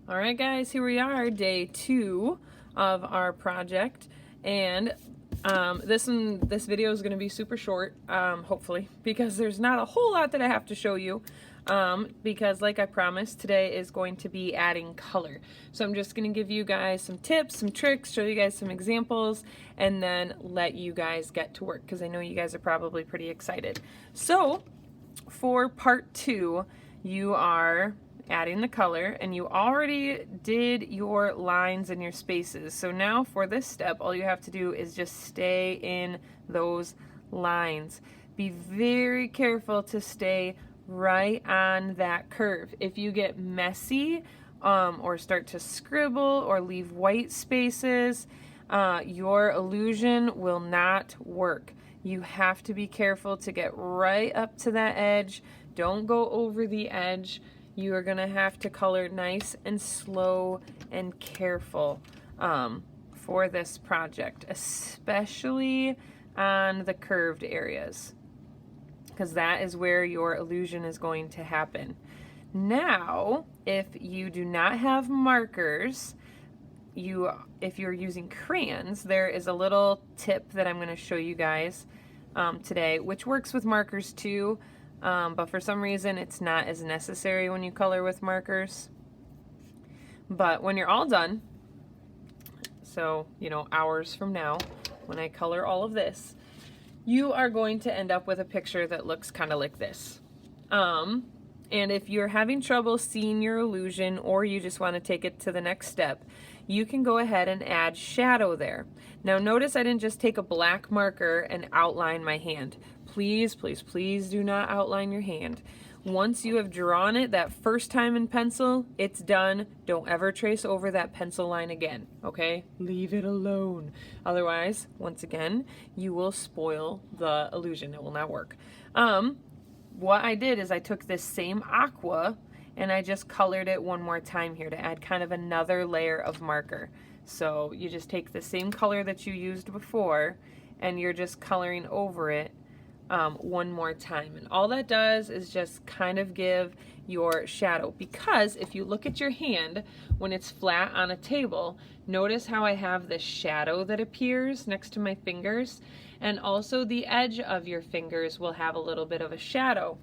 All right, guys, here we are, day 2 of our project, and this video is going to be super short, hopefully, because there's not a whole lot that I have to show you, because like I promised, today is going to be adding color. So I'm just going to give you guys some tips, some tricks, show you guys some examples, and then let you guys get to work, because I know you guys are probably pretty excited. So for part 2, you are adding the color, and you already did your lines and your spaces. So now for this step, all you have to do is just stay in those lines. Be very careful to stay right on that curve. If you get messy or start to scribble or leave white spaces, your illusion will not work. You have to be careful to get right up to that edge. Don't go over the edge. You are going to have to color nice and slow and careful for this project, especially on the curved areas, because that is where your illusion is going to happen. Now, if you do not have markers, if you're using crayons, there is a little tip that I'm going to show you guys today, which works with markers too. But for some reason it's not as necessary when you color with markers. But when you're all done, so hours from now, when I color all of this, you are going to end up with a picture that looks kind of like this. And if you're having trouble seeing your illusion, or you just want to take it to the next step, you can go ahead and add shadow there. Now notice I didn't just take a black marker and outline my hand. Please, please, please do not outline your hand. Once you have drawn it that first time in pencil, it's done. Don't ever trace over that pencil line again, okay? Leave it alone. Otherwise, once again, you will spoil the illusion. It will not work. What I did is I took this same aqua and I just colored it one more time here to add kind of another layer of marker. So you just take the same color that you used before and you're just coloring over it one more time. And all that does is just kind of give your shadow, because if you look at your hand when it's flat on a table, notice how I have this shadow that appears next to my fingers, and also the edge of your fingers will have a little bit of a shadow.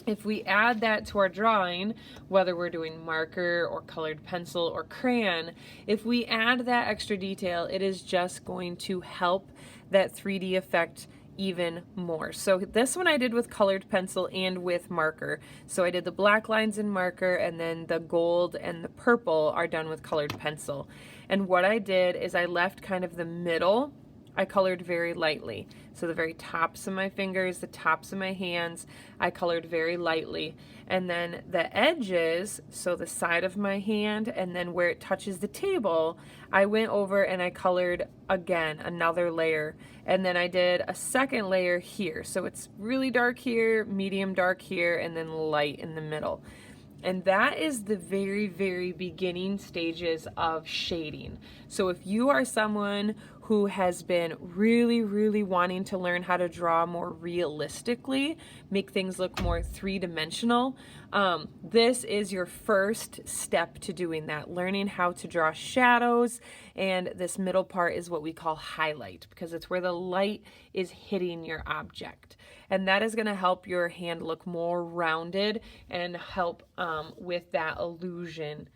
If we add that to our drawing, whether we're doing marker or colored pencil or crayon, if we add that extra detail, it is just going to help that 3D effect even more. So this one I did with colored pencil and with marker. So I did the black lines in marker, and then the gold and the purple are done with colored pencil. And what I did is I left kind of the middle, I colored very lightly. So the very tops of my fingers, the tops of my hands, I colored very lightly. And then the edges, so the side of my hand and then where it touches the table, I went over and I colored again, another layer. And then I did a second layer here. So it's really dark here, medium dark here, and then light in the middle. And that is the very, very beginning stages of shading. So if you are someone who has been really, really wanting to learn how to draw more realistically, make things look more three-dimensional, this is your first step to doing that, learning how to draw shadows. And this middle part is what we call highlight, because it's where the light is hitting your object. And that is going to help your hand look more rounded and help with that illusion.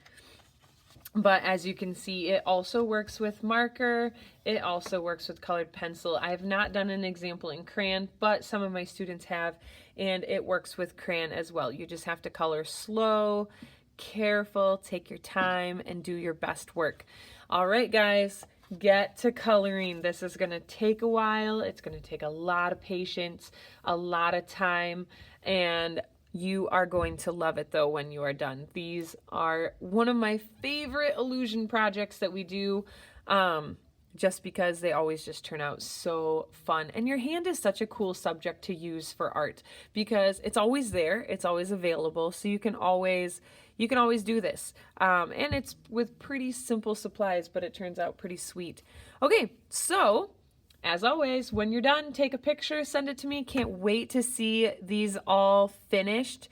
But as you can see, it also works with marker. It also works with colored pencil. I have not done an example in crayon, but some of my students have, and it works with crayon as well. You just have to color slow, careful, take your time, and do your best work. All right, guys, get to coloring. This is going to take a while. It's going to take a lot of patience, a lot of time, and you are going to love it though when you are done. These are one of my favorite illusion projects that we do, just because they always just turn out so fun. And your hand is such a cool subject to use for art, because it's always there, it's always available, so you can always do this. And it's with pretty simple supplies, but it turns out pretty sweet. Okay, so as always, when you're done, take a picture, send it to me. Can't wait to see these all finished.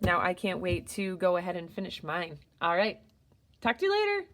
now I can't wait to go ahead and finish mine. All right, talk to you later.